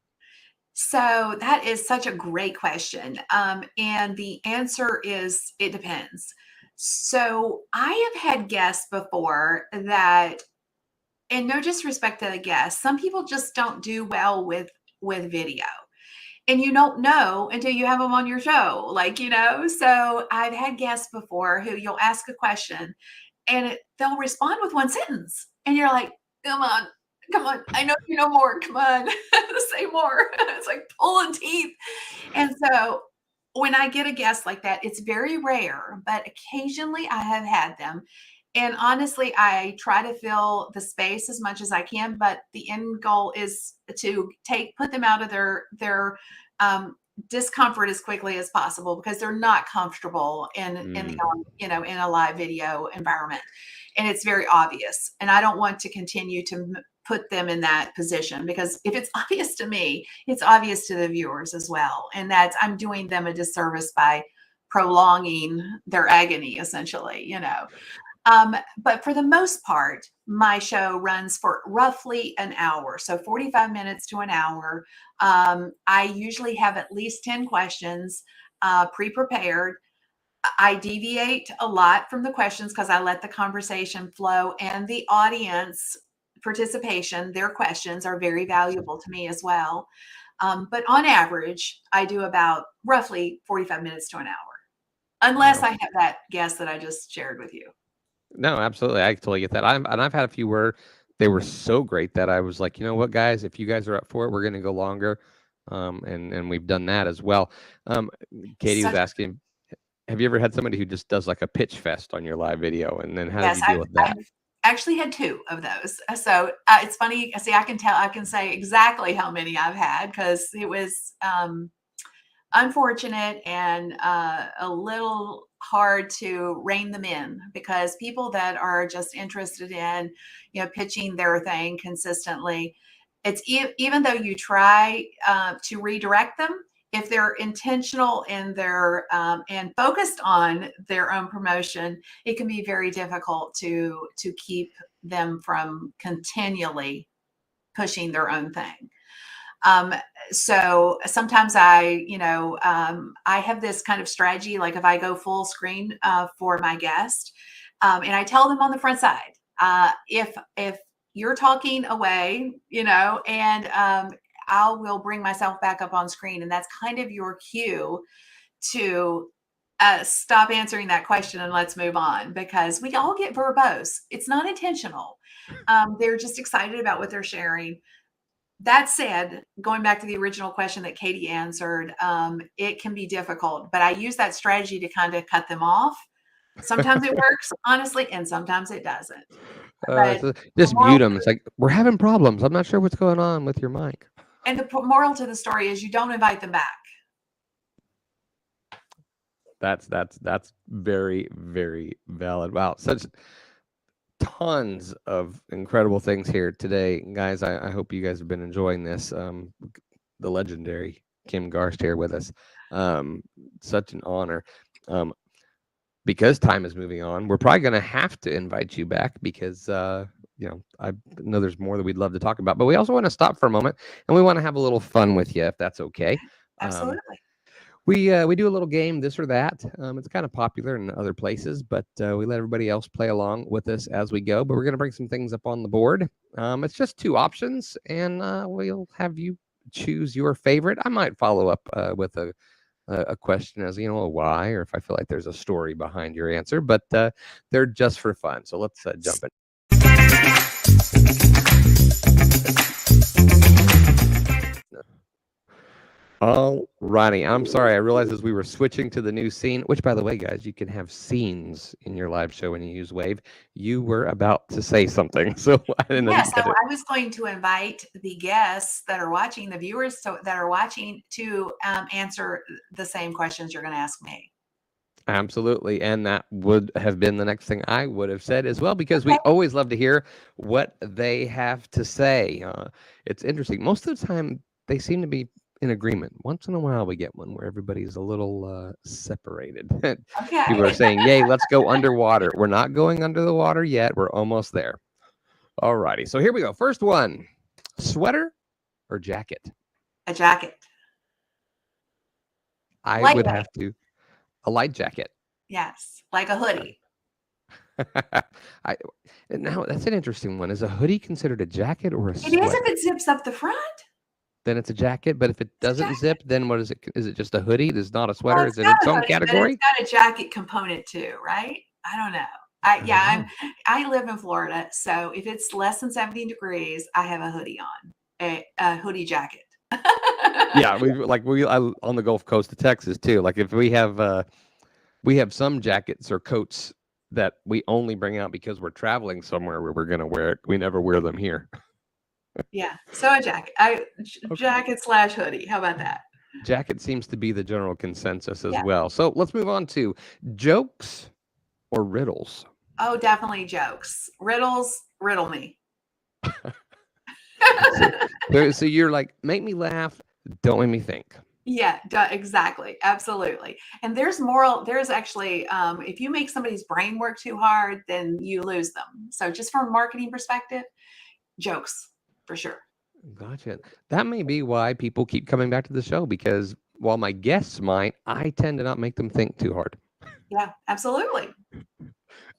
So that is such a great question. And the answer is it depends. So I have had guests before that, and no disrespect to the guests, some people just don't do well with video. And you don't know until you have them on your show. So I've had guests before who you'll ask a question and they'll respond with one sentence. And you're like, come on, come on. I know you know more. Come on, say more. It's like pulling teeth. And so when I get a guest like that, it's very rare, but occasionally I have had them. And honestly, I try to fill the space as much as I can, but the end goal is to put them out of their um, discomfort as quickly as possible because they're not comfortable in a live video environment, and it's very obvious. And I don't want to continue to put them in that position because if it's obvious to me, it's obvious to the viewers as well, and I'm doing them a disservice by prolonging their agony, essentially. But for the most part, my show runs for roughly an hour, so 45 minutes to an hour. I usually have at least 10 questions pre-prepared. I deviate a lot from the questions because I let the conversation flow, and the audience participation, their questions are very valuable to me as well. But on average, I do about roughly 45 minutes to an hour, unless Wow. I have that guest that I just shared with you. No, absolutely. I totally get that. I've had a few where they were so great that I was like, you know what, guys, if you guys are up for it, we're going to go longer. And we've done that as well. Katie was Such asking, have you ever had somebody who just does like a pitch fest on your live video? And then how did Yes, you deal with that? I've actually had 2 of those. So, it's funny, see, I can say exactly how many I've had because it was, unfortunate and, a little hard to rein them in because people that are just interested in, pitching their thing consistently, it's even though you try, to redirect them, if they're intentional in and focused on their own promotion, it can be very difficult to keep them from continually pushing their own thing. Um, so sometimes I have this kind of strategy, like if I go full screen for my guest, and I tell them on the front side, if you're talking away, and I will bring myself back up on screen, and that's kind of your cue to stop answering that question and let's move on because we all get verbose. It's not intentional. They're just excited about what they're sharing. That said, going back to the original question that Katie answered, it can be difficult, but I use that strategy to kind of cut them off. Sometimes it works, honestly, and sometimes it doesn't. But So the just moral, mute them. It's like, we're having problems. I'm not sure what's going on with your mic. and the moral to the story is you don't invite them back. That's very, very valid. Wow, such tons of incredible things here today, guys. I hope you guys have been enjoying this. The legendary Kim Garst here with us. Such an honor. Because time is moving on, we're probably going to have to invite you back because I know there's more that we'd love to talk about, but we also want to stop for a moment and we want to have a little fun with you, if that's okay. Absolutely. We do a little game, this or that. It's kind of popular in other places, but we let everybody else play along with us as we go. But we're going to bring some things up on the board. It's just two options, and we'll have you choose your favorite. I might follow up with a question as a why, or if I feel like there's a story behind your answer. But they're just for fun. So let's jump in. All righty. I'm sorry. I realized as we were switching to the new scene, which, by the way, guys, you can have scenes in your live show when you use Wave. You were about to say something, so I didn't know. Yeah, so I was going to invite the guests that are watching, the viewers that are watching, to answer the same questions you're going to ask me. Absolutely. And that would have been the next thing I would have said as well, because we always love to hear what they have to say. It's interesting. Most of the time, they seem to be in agreement. Once in a while, we get one where everybody's a little separated. People are saying, yay, let's go underwater. We're not going under the water yet. We're almost there. All righty. So here we go. First one, sweater or jacket? A jacket. I would have to. A light jacket. Yes, like a hoodie. Now, that's an interesting one. Is a hoodie considered a jacket or a sweater? It is if it zips up the front. Then it's a jacket, but if it doesn't zip, then what is it? Is it just a hoodie? It's not a sweater? Is it its own category? It's got a jacket component too, right? I don't know. I live in Florida, so if it's less than 17 degrees, I have a hoodie on, a hoodie jacket. Yeah, we on the Gulf Coast of Texas too. Like if we have some jackets or coats that we only bring out because we're traveling somewhere where we're going to wear it. We never wear them here. Yeah, so a jacket. Jacket / hoodie. How about that? Jacket seems to be the general consensus as well. So let's move on to jokes or riddles. Oh, definitely jokes. Riddles, riddle me. So you're like, make me laugh, don't make me think. Yeah, exactly. Absolutely. And there's actually, if you make somebody's brain work too hard, then you lose them. So just from a marketing perspective, jokes for sure. Gotcha. That may be why people keep coming back to the show, because while my guests might, I tend to not make them think too hard. Yeah, absolutely.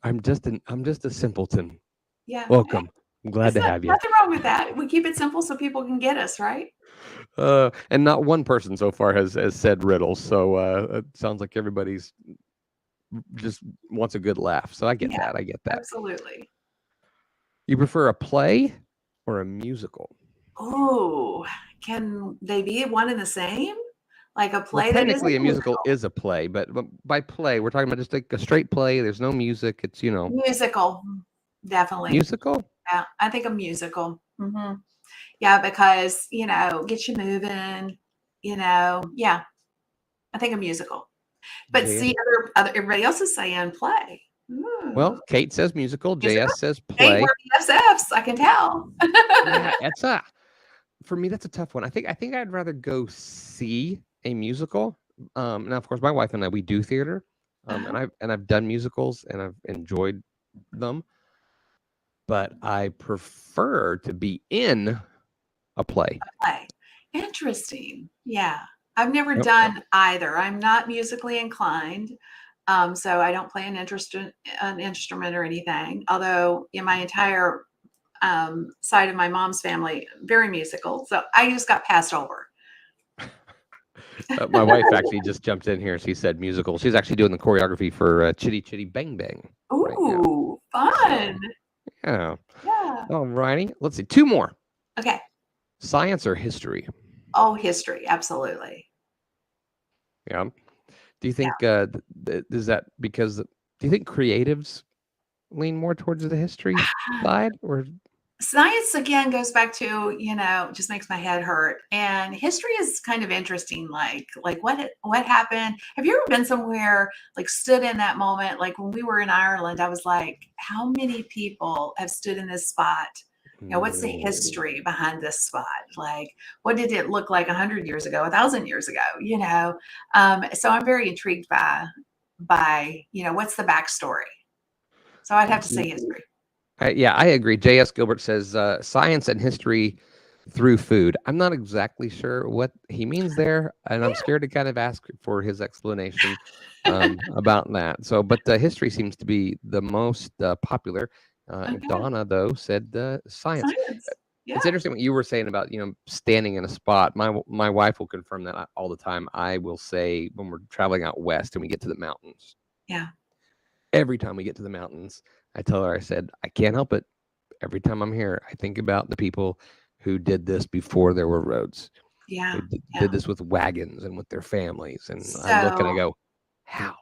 I'm just a simpleton. Yeah. Welcome. I'm glad to have you. Nothing wrong with that. We keep it simple so people can get us, right? And not one person so far has said riddles. So it sounds like everybody's just wants a good laugh. So I get that. I get that. Absolutely. You prefer a play or a musical? Oh, can they be one and the same? Like a play? Well, technically, a musical is a play, but by play, we're talking about just like a straight play. There's no music. It's musical, definitely musical. Yeah, I think a musical. Mm-hmm. Yeah, because get you moving. Yeah, I think a musical. But see, everybody else is saying play. Well, Kate says musical. JS says play. Hey, we're BFFs, I can tell. Yeah, for me, that's a tough one. I think I'd rather go see a musical. Now, of course, my wife and I, we do theater, and I've done musicals and I've enjoyed them. But I prefer to be in a play. Interesting. Yeah, I've never done either. I'm not musically inclined. So I don't play an instrument or anything, although in my entire side of my mom's family, very musical. So I just got passed over. My wife actually just jumped in here. She said musical. She's actually doing the choreography for Chitty Chitty Bang Bang. Ooh, fun. Yeah. All righty. Let's see. Two more. Okay. Science or history? Oh, history. Absolutely. Yeah. Do you think is that because do you think creatives lean more towards the history side, or science again goes back to just makes my head hurt, and history is kind of interesting, like what happened. Have you ever been somewhere, like stood in that moment, like when we were in Ireland? I was like, how many people have stood in this spot? What's the history behind this spot? Like, what did it look like 100 years ago, 1,000 years ago? So I'm very intrigued by what's the backstory. So I'd have to say history. Yeah, I agree. J.S. Gilbert says science and history through food. I'm not exactly sure what he means there, and I'm Yeah. scared to kind of ask for his explanation about that. So, but history seems to be the most popular. Okay. Donna, though, said science. Science. Yeah. It's interesting what you were saying about standing in a spot. My wife will confirm that all the time. I will say when we're traveling out west and we get to the mountains. Yeah. Every time we get to the mountains, I tell her, I said, I can't help it. Every time I'm here, I think about the people who did this before there were roads. Yeah. Who did Yeah. this with wagons and with their families. And I look and I So, go, how?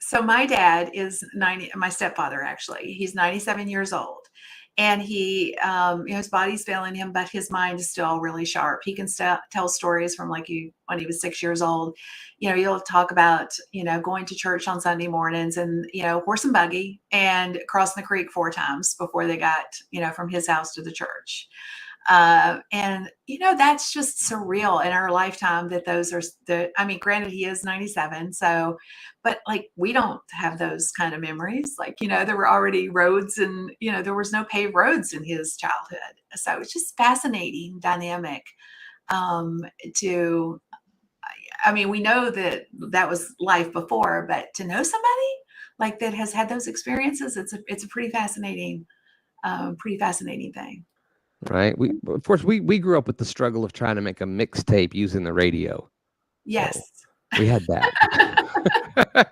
so my dad is 90, my stepfather, actually, he's 97 years old. And he, his body's failing him, but his mind is still really sharp. He can tell stories from when he was 6 years old. He'll talk about, going to church on Sunday mornings and, horse and buggy and crossing the creek 4 times before they got, from his house to the church. And that's just surreal in our lifetime that those are granted he is 97. So, but we don't have those kind of memories. There were already roads and, there was no paved roads in his childhood. So it's just fascinating dynamic, to, we know that was life before, but to know somebody that has had those experiences, it's a pretty fascinating thing. Right. Of course, we grew up with the struggle of trying to make a mixtape using the radio. Yes. So we had that.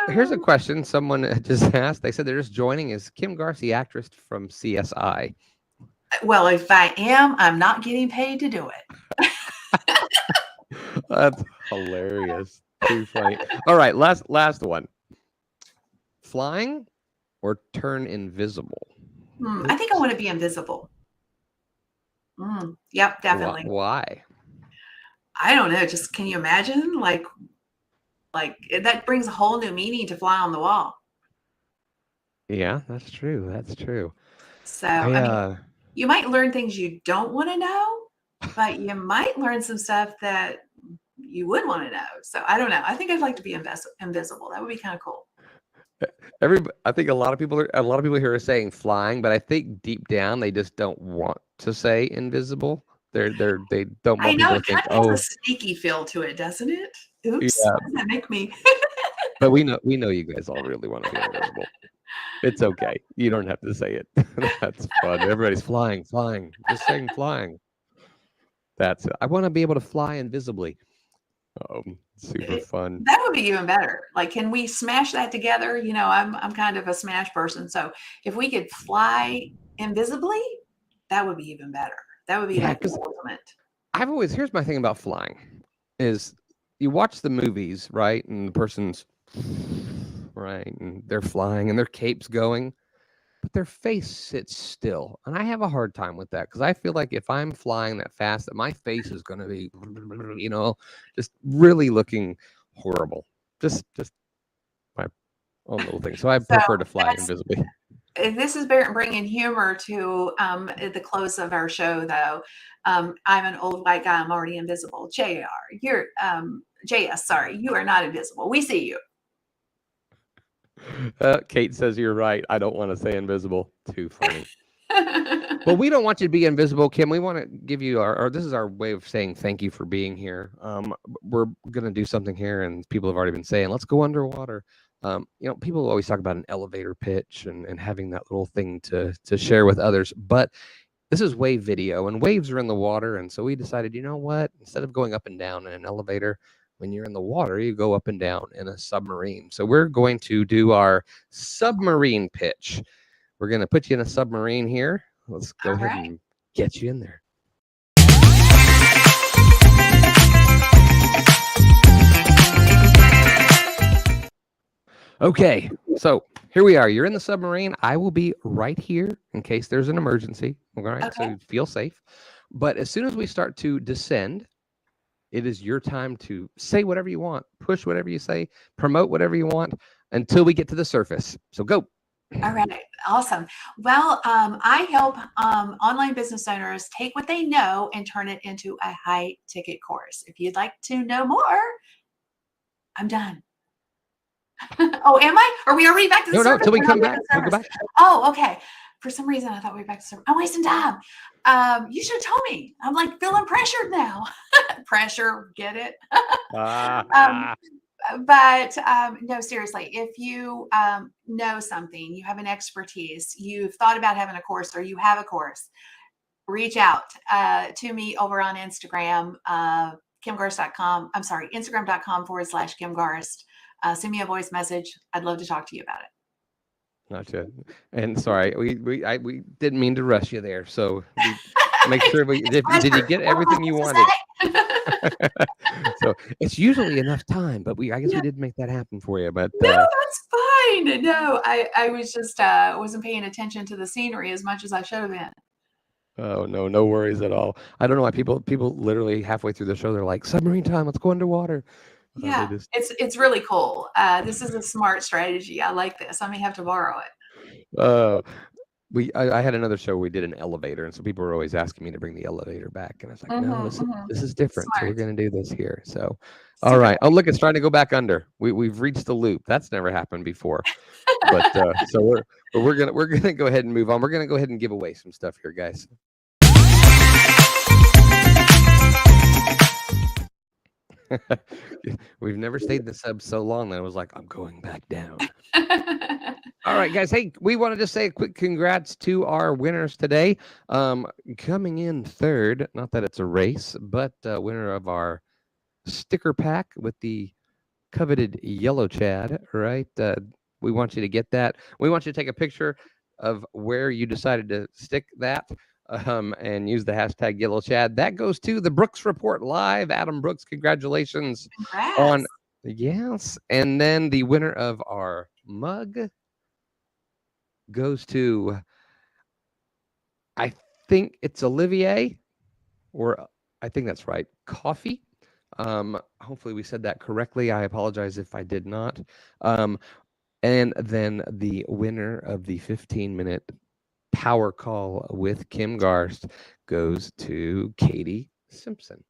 Here's a question someone just asked. They said they're just joining. Is Kim Garst the actress from CSI? Well, if I am, I'm not getting paid to do it. That's hilarious. Too funny. All right, last one. Flying or turn invisible? I think I want to be invisible. Yep, definitely. Why? I don't know. Just can you imagine? Like that brings a whole new meaning to fly on the wall. Yeah, that's true. That's true. So you might learn things you don't want to know, but you might learn some stuff that you would want to know. So I don't know. I think I'd like to be invisible. That would be kind of cool. I think a lot of people here are saying flying, but I think deep down they just don't want to say invisible. They don't want people to think, has a sneaky feel to it, doesn't it? Oops, yeah. Does that make me? But we know you guys all really want to be invisible. It's okay. You don't have to say it. That's fun. Everybody's flying. Just saying flying. I want to be able to fly invisibly. Super fun. That would be even better. Can we smash that together? I'm kind of a smash person. So if we could fly invisibly, that would be even better. That would be the ultimate. Here's my thing about flying is you watch the movies, right? And the person's right, and they're flying and their cape's going, but their face sits still. And I have a hard time with that because I feel like if I'm flying that fast, that my face is going to be, just really looking horrible. Just my own little thing. So I prefer to fly invisibly. This is bringing humor to the close of our show, though. I'm an old white guy. I'm already invisible. You're JS. Sorry, you are not invisible. We see you. Kate says you're right. I don't want to say invisible. Too funny. Well, we don't want you to be invisible, Kim. We want to give you this is our way of saying thank you for being here. We're going to do something here, and people have already been saying, let's go underwater. People always talk about an elevator pitch and having that little thing to share with others. But this is wave video, and waves are in the water. And so we decided, you know what? Instead of going up and down in an elevator, when you're in the water, you go up and down in a submarine. So we're going to do our submarine pitch. We're going to put you in a submarine here. Let's go ahead and get you in there. Okay, so here we are. You're in the submarine. I will be right here in case there's an emergency. All right, okay. So feel safe. But as soon as we start to descend, it is your time to say whatever you want, push whatever you say, promote whatever you want until we get to the surface. So go. All right. Awesome. Well, I help online business owners take what they know and turn it into a high ticket course. If you'd like to know more, I'm done. Oh, am I? Are we already back to the surface? No, till we come back. We'll go back. Oh, okay. For some reason, I thought we were back to the surface. I'm wasting time. You should have told me. I'm like feeling pressured now. Pressure, get it? um, but no, seriously, if you know something, you have an expertise, you've thought about having a course, or you have a course, reach out to me over on Instagram, kimgarst.com. I'm sorry, Instagram.com/Kim Garst. Send me a voice message. I'd love to talk to you about it. Gotcha. And sorry, we didn't mean to rush you there. So make sure did you get everything you wanted? So it's usually enough time, but I guess we did make that happen for you. But no, that's fine. No, I was just wasn't paying attention to the scenery as much as I should have been. Oh no worries at all. I don't know why people literally halfway through the show they're like, submarine time, let's go underwater. Yeah, it's really cool. This is a smart strategy. I like this. I may have to borrow it. I had another show where we did an elevator, and so people were always asking me to bring the elevator back, and I was like, no, this is different. Smart. So we're going to do this here. So, all right. Oh, look, it's trying to go back under. We've reached the loop. That's never happened before. But so we're gonna go ahead and move on. We're gonna go ahead and give away some stuff here, guys. We've never stayed in the sub so long that I was like, I'm going back down. All right, guys. Hey, we wanted to say a quick congrats to our winners today. Coming in third, not that it's a race, but winner of our sticker pack with the coveted yellow Chad, right? We want you to get that. We want you to take a picture of where you decided to stick that and use the hashtag yellow Chad. That goes to the Brooks Report Live. Adam Brooks, congratulations. Congrats. On yes. And then the winner of our mug goes to, I think it's Olivier, or I think that's right, Coffee. Hopefully we said that correctly. I apologize if I did not. And then the winner of the 15-minute power call with Kim Garst goes to Katie Simpson.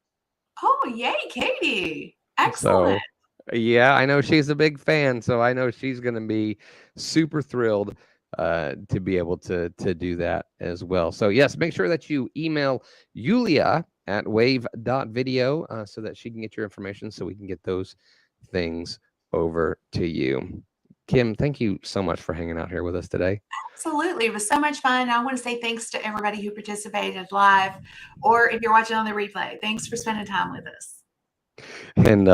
Oh, yay, Katie. Excellent. So, yeah, I know she's a big fan, so I know she's going to be super thrilled to be able to do that as well. So, yes, make sure that you email Yulia at wave.video so that she can get your information so we can get those things over to you. Kim, thank you so much for hanging out here with us today. Absolutely. It was so much fun. I want to say thanks to everybody who participated live, or if you're watching on the replay, thanks for spending time with us. And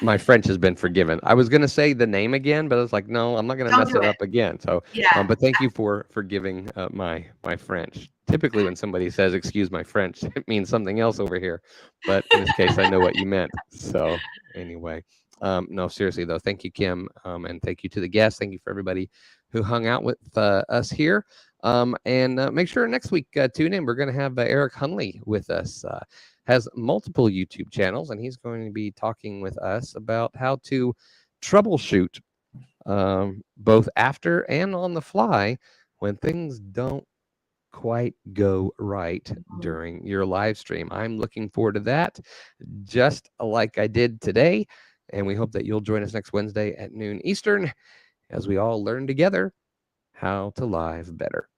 my French has been forgiven. I was going to say the name again, but I was like, no, I'm not going to mess it up again. So, yeah. But thank you for forgiving my French. Typically, when somebody says, excuse my French, it means something else over here. But in this case, I know what you meant. So anyway, no, seriously, though, thank you, Kim. And thank you to the guests. Thank you for everybody who hung out with us here. And make sure next week, tune in. We're going to have Eric Hunley with us. Has multiple YouTube channels, and he's going to be talking with us about how to troubleshoot both after and on the fly when things don't quite go right during your live stream. I'm looking forward to that, just like I did today, and we hope that you'll join us next Wednesday at noon Eastern as we all learn together how to live better.